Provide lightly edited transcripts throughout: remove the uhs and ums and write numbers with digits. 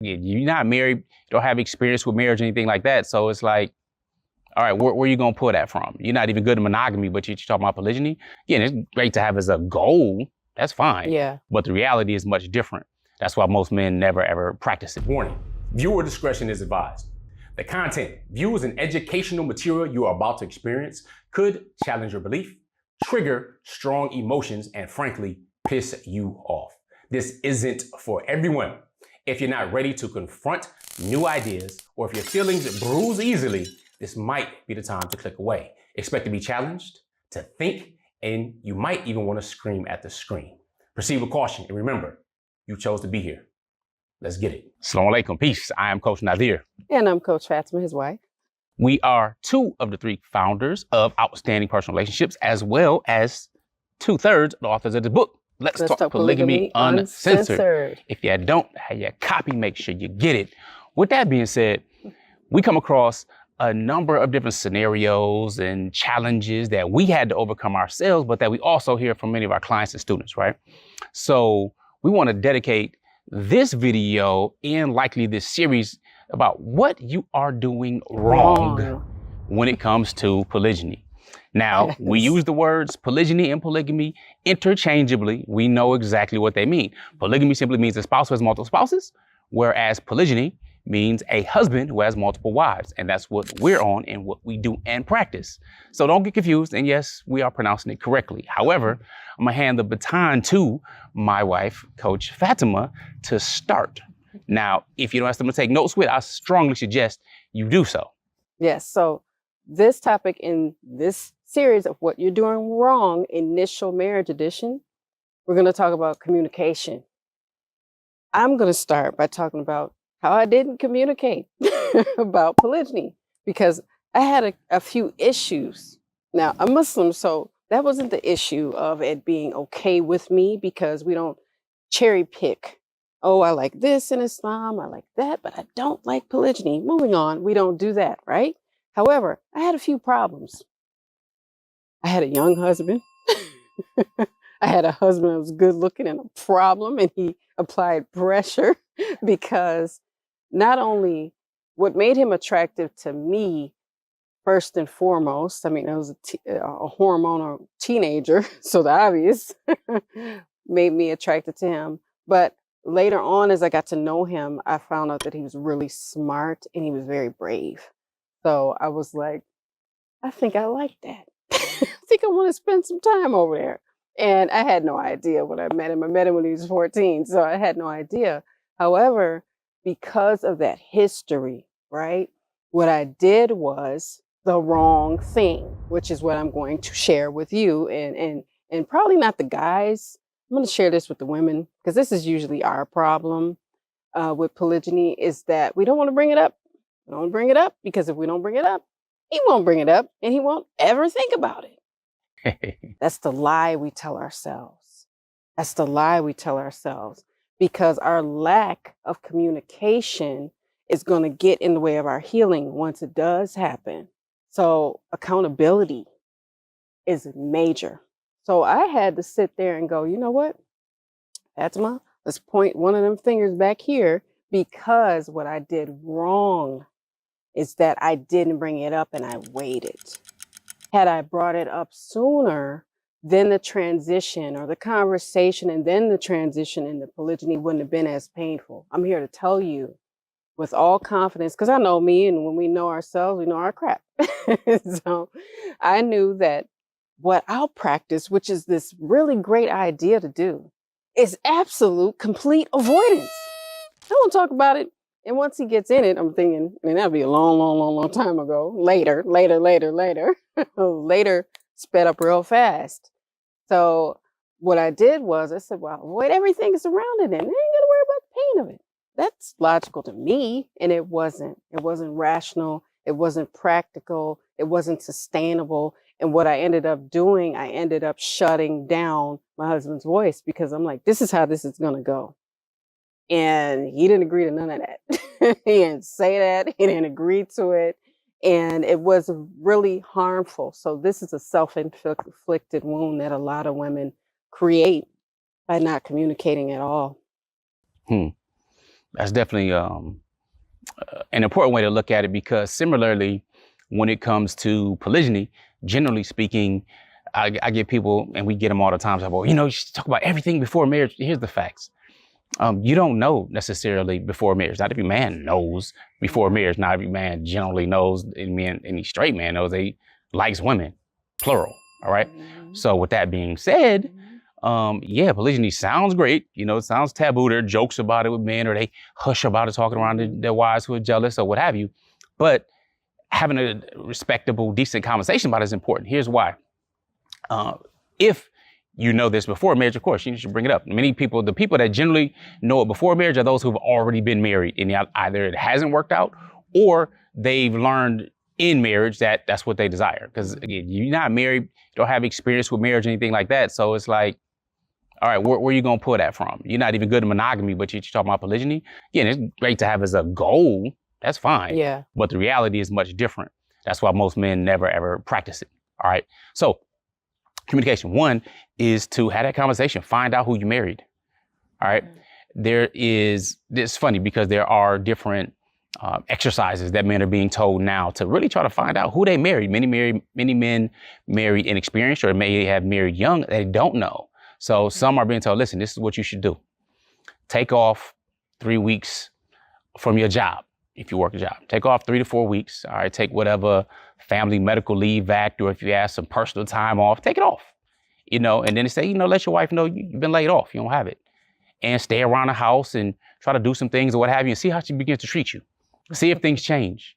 You're not married, you don't have experience with marriage or anything like that. So it's like, all right, where are you going to pull that from? You're not even good at monogamy, but you're talking about polygyny. Again, it's great to have as a goal. That's fine. Yeah. But the reality is much different. That's why most men never, ever practice it. Warning, viewer discretion is advised. The content, viewed as an educational material you are about to experience, could challenge your belief, trigger strong emotions, and frankly, piss you off. This isn't for everyone. If you're not ready to confront new ideas, or if your feelings bruise easily, this might be the time to click away. Expect to be challenged, to think, and you might even want to scream at the screen. Proceed with caution, and remember, you chose to be here. Let's get it. Assalamu alaikum. Peace. I am Coach Nazir. And I'm Coach Fatimah, his wife. We are 2 of the 3 founders of Outstanding Personal Relationships, as well as 2/3 the authors of the book. Let's talk polygamy uncensored. If you don't have your copy, make sure you get it. With that being said, we come across a number of different scenarios and challenges that we had to overcome ourselves, but that we also hear from many of our clients and students, right? So we want to dedicate this video and likely this series about what you are doing wrong when it comes to polygyny. Now, we use the words polygyny and polygamy interchangeably. We know exactly what they mean. Polygamy simply means a spouse who has multiple spouses, whereas polygyny means a husband who has multiple wives. And that's what we're on and what we do and practice. So don't get confused. And yes, we are pronouncing it correctly. However, I'm gonna hand the baton to my wife, Coach Fatimah, to start. Now, if you don't have someone to take notes with, I strongly suggest you do so. Yes, so this topic in this series of what you're doing wrong, initial marriage edition, we're gonna talk about communication. I'm gonna start by talking about how I didn't communicate about polygyny because I had a few issues. Now, I'm Muslim, so that wasn't the issue of it being okay with me because we don't cherry pick. Oh, I like this in Islam, I like that, but I don't like polygyny. Moving on, we don't do that, right? However, I had a few problems. I had a young husband. I had a husband that was good looking and a problem, and he applied pressure because not only what made him attractive to me, first and foremost, I mean, I was a hormonal teenager, so the obvious made me attracted to him. But later on, as I got to know him, I found out that he was really smart and he was very brave. So I was like, I think I like that. I think I want to spend some time over there. And I had no idea when I met him. I met him when he was 14, so I had no idea. However, because of that history, right, what I did was the wrong thing, which is what I'm going to share with you and probably not the guys. I'm going to share this with the women because this is usually our problem with polygyny is that we don't want to bring it up. We don't bring it up because if we don't bring it up, he won't bring it up and he won't ever think about it. That's the lie we tell ourselves. That's the lie we tell ourselves because our lack of communication is going to get in the way of our healing once it does happen. So accountability is major. So I had to sit there and go, you know what, Fatimah, let's point one of them fingers back here because what I did wrong is that I didn't bring it up and I waited. Had I brought it up sooner, then the transition or the conversation and then the transition into polygyny wouldn't have been as painful. I'm here to tell you with all confidence, because I know me and when we know ourselves, we know our crap. So I knew that what I'll practice, which is this really great idea to do, is absolute complete avoidance. I won't talk about it. And once he gets in it, I'm thinking, I mean, that'd be a long time ago. Later. Later sped up real fast. So what I did was I said, well, avoid everything surrounding it. I ain't gonna worry about the pain of it. That's logical to me. And it wasn't. It wasn't rational. It wasn't practical. It wasn't sustainable. And what I ended up doing, I ended up shutting down my husband's voice because I'm like, this is how this is gonna go. And he didn't agree to none of that. He didn't say that. He didn't agree to it. And it was really harmful. So this is a self-inflicted wound that a lot of women create by not communicating at all. That's definitely an important way to look at it, because similarly, when it comes to polygyny, generally speaking, I get people, and we get them all the time, like, well, you should talk about everything before marriage. Here's the facts. You don't know necessarily before marriage. Not every man knows before marriage. Not every man generally knows, any straight man knows he likes women, plural, all right? So with that being said, yeah, polygyny sounds great. It sounds taboo. There are jokes about it with men, or they hush about it, talking around their wives who are jealous or what have you. But having a respectable, decent conversation about it is important. Here's why. If you know this before marriage, of course, you should bring it up. The people that generally know it before marriage are those who've already been married, and either it hasn't worked out or they've learned in marriage that that's what they desire. Because again, you're not married, you don't have experience with marriage or anything like that. So it's like, all right, where are you going to pull that from? You're not even good at monogamy, but you're talking about polygyny. Again, it's great to have as a goal. That's fine. Yeah. But the reality is much different. That's why most men never, ever practice it. All right. So communication. One is to have that conversation. Find out who you married. All right. It's funny because there are different exercises that men are being told now to really try to find out who they married. Many men married inexperienced, or may have married young. They don't know. So some are being told, listen, this is what you should do. Take off 3 weeks from your job. If you work a job, take off 3 to 4 weeks. All right. Take whatever family medical leave act, or if you have some personal time off, take it off, and then they say, let your wife know you've been laid off. You don't have it, and stay around the house and try to do some things or what have you, and see how she begins to treat you. See if things change.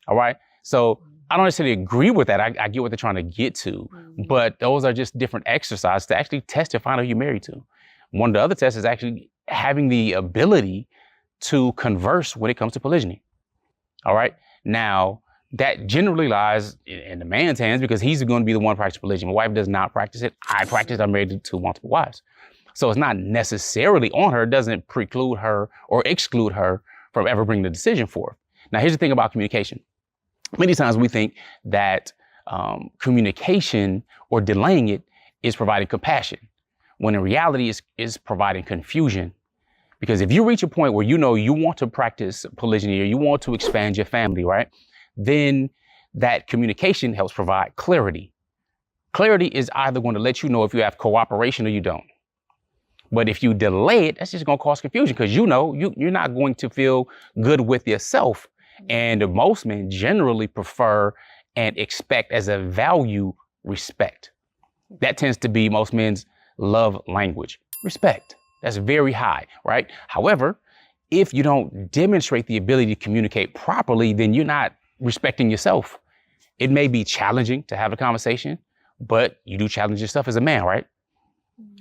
All right. So I don't necessarily agree with that. I get what they're trying to get to, but those are just different exercises to actually test and find out who you're married to. One of the other tests is actually having the ability to converse when it comes to polygyny. All right. Now, that generally lies in the man's hands, because he's going to be the one practicing polygyny. My wife does not practice it. I practice. I'm married to multiple wives. So it's not necessarily on her. It doesn't preclude her or exclude her from ever bringing the decision forth. Now, here's the thing about communication. Many times we think that communication or delaying it is providing compassion, when in reality is providing confusion. Because if you reach a point where you want to practice polygyny, or you want to expand your family, right, then that communication helps provide clarity. Clarity is either going to let you know if you have cooperation or you don't. But if you delay it, that's just going to cause confusion, because you're not going to feel good with yourself. And most men generally prefer and expect as a value respect. That tends to be most men's love language. Respect. That's very high, right? However, if you don't demonstrate the ability to communicate properly, then you're not respecting yourself. It may be challenging to have a conversation, but you do challenge yourself as a man, right?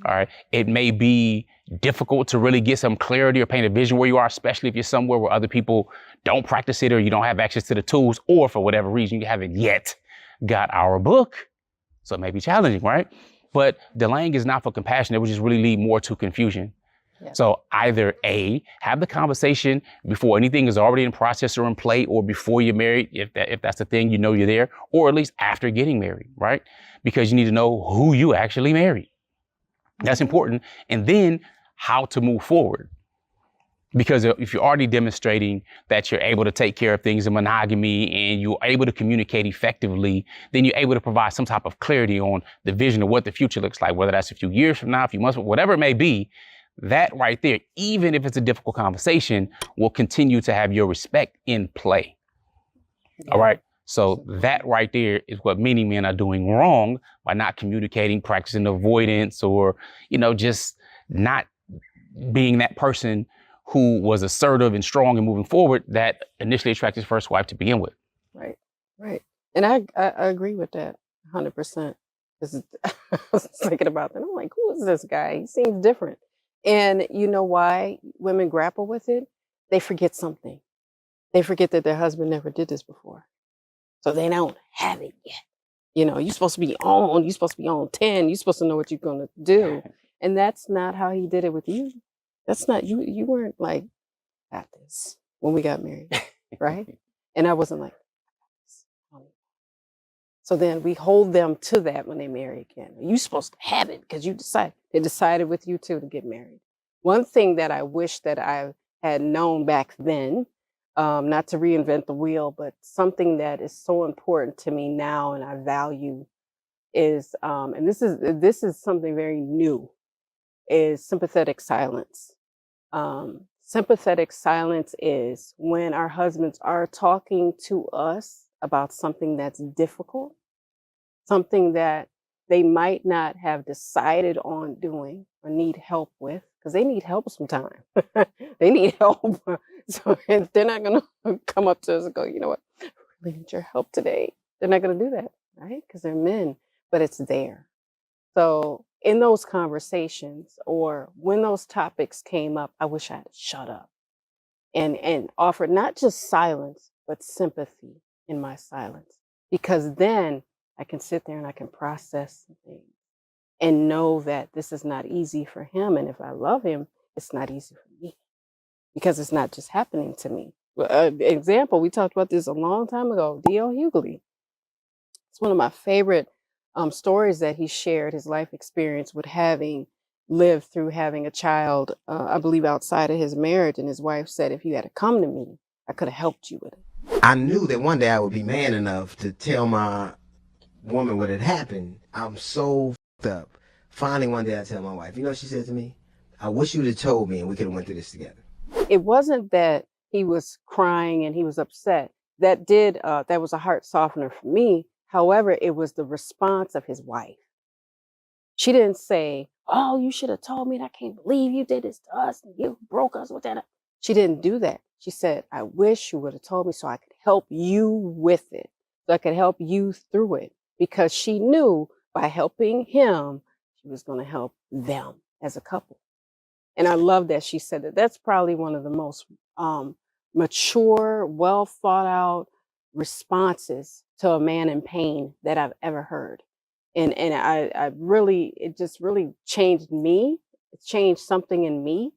All right. It may be difficult to really get some clarity or paint a vision where you are, especially if you're somewhere where other people don't practice it, or you don't have access to the tools, or for whatever reason, you haven't yet got our book. So it may be challenging, right? But delaying is not for compassion. It would just really lead more to confusion. Yeah. So either A, have the conversation before anything is already in process or in play, or before you're married, if that's the thing, you're there, or at least after getting married, right? Because you need to know who you actually married. That's important. And then how to move forward. Because if you're already demonstrating that you're able to take care of things in monogamy, and you're able to communicate effectively, then you're able to provide some type of clarity on the vision of what the future looks like, whether that's a few years from now, a few months, whatever it may be. That right there, even if it's a difficult conversation, will continue to have your respect in play. Yeah. All right. So that right there is what many men are doing wrong by not communicating, practicing avoidance, or, just not being that person who was assertive and strong and moving forward that initially attracted his first wife to begin with. Right. Right. And I agree with that 100%. I was thinking about that. I'm like, who is this guy? He seems different. And you know why women grapple with it? They forget something. They forget that their husband never did this before. So they don't have it yet. You're supposed to be on. You're supposed to be on 10. You're supposed to know what you're going to do. And that's not how he did it with you. That's not, you weren't like, got this when we got married, right? And I wasn't like, so then we hold them to that when they marry again. You're supposed to have it because they decided with you too to get married. One thing that I wish that I had known back then. Not to reinvent the wheel, but something that is so important to me now and I value is, and this is something very new, is sympathetic silence. Sympathetic silence is when our husbands are talking to us about something that's difficult, something that they might not have decided on doing or need help with, because they need help sometimes. They need help. So they're not going to come up to us and go, you know what, I really need your help today. They're not going to do that, right? Because they're men, but it's there. So in those conversations or when those topics came up, I wish I had shut up and offered not just silence, but sympathy in my silence. Because then I can sit there and I can process things and know that this is not easy for him. And if I love him, it's not easy for me because it's not just happening to me. Example, we talked about this a long time ago, D.L. Hughley. It's one of my favorite stories that he shared, his life experience with having lived through having a child, I believe outside of his marriage. And his wife said, if you had to come to me, I could have helped you with it. I knew that one day I would be man enough to tell my woman what had happened. I'm so f***ed up. Finally, one day I tell my wife, you know what she said to me? I wish you'd have told me and we could have went through this together. It wasn't that he was crying and he was upset. That was a heart softener for me. However, it was the response of his wife. She didn't say, oh, you should have told me, and I can't believe you did this to us and you broke us with that. She didn't do that. She said, I wish you would have told me so I could help you with it, so I could help you through it. Because she knew by helping him, she was going to help them as a couple. And I love that she said that. That's probably one of the most mature, well thought out responses to a man in pain that I've ever heard. And I really, it just really changed me. It changed something in me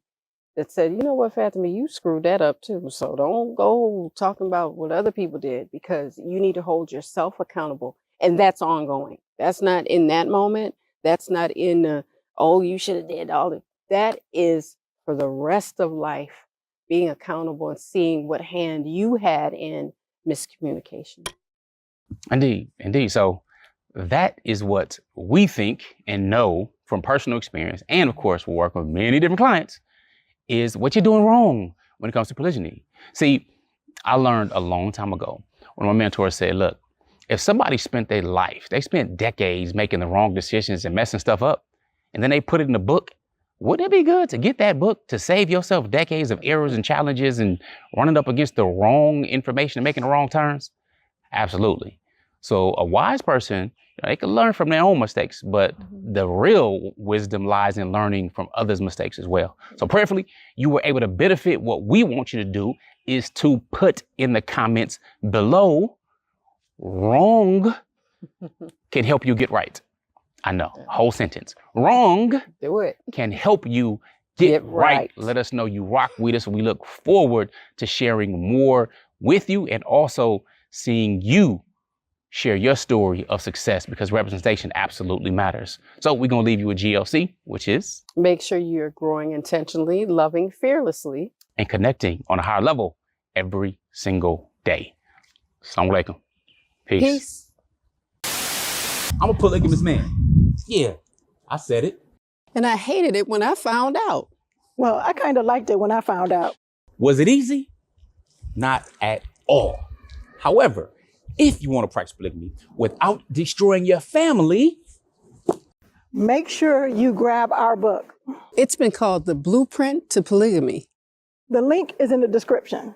that said, you know what, Fatimah, you screwed that up too. So don't go talking about what other people did, because you need to hold yourself accountable. And that's ongoing. That's not in that moment. That's not in the, oh, you should have did all that. That is for the rest of life, being accountable and seeing what hand you had in miscommunication. Indeed, indeed. So that is what we think and know from personal experience. And of course, we work with many different clients, is what you're doing wrong when it comes to polygyny. See, I learned a long time ago when my mentor said, look, if somebody spent their life, they spent decades making the wrong decisions and messing stuff up, and then they put it in a book, wouldn't it be good to get that book to save yourself decades of errors and challenges and running up against the wrong information and making the wrong turns? Absolutely. So a wise person, they can learn from their own mistakes, but the real wisdom lies in learning from others' mistakes as well. So prayerfully, you were able to benefit. What we want you to do is to put in the comments below, wrong can help you get right. I know, whole sentence. Wrong Do it. can help you get right. Let us know you rock with us. We look forward to sharing more with you and also seeing you share your story of success, because representation absolutely matters. So we're going to leave you with GLC, which is make sure you're growing intentionally, loving fearlessly, and connecting on a higher level every single day. Assalamu alaikum. Peace. I'm a polygamous man. Yeah, I said it. And I hated it when I found out. Well, I kind of liked it when I found out. Was it easy? Not at all. However, if you want to practice polygamy without destroying your family, make sure you grab our book. It's been called The Blueprint to Polygamy. The link is in the description.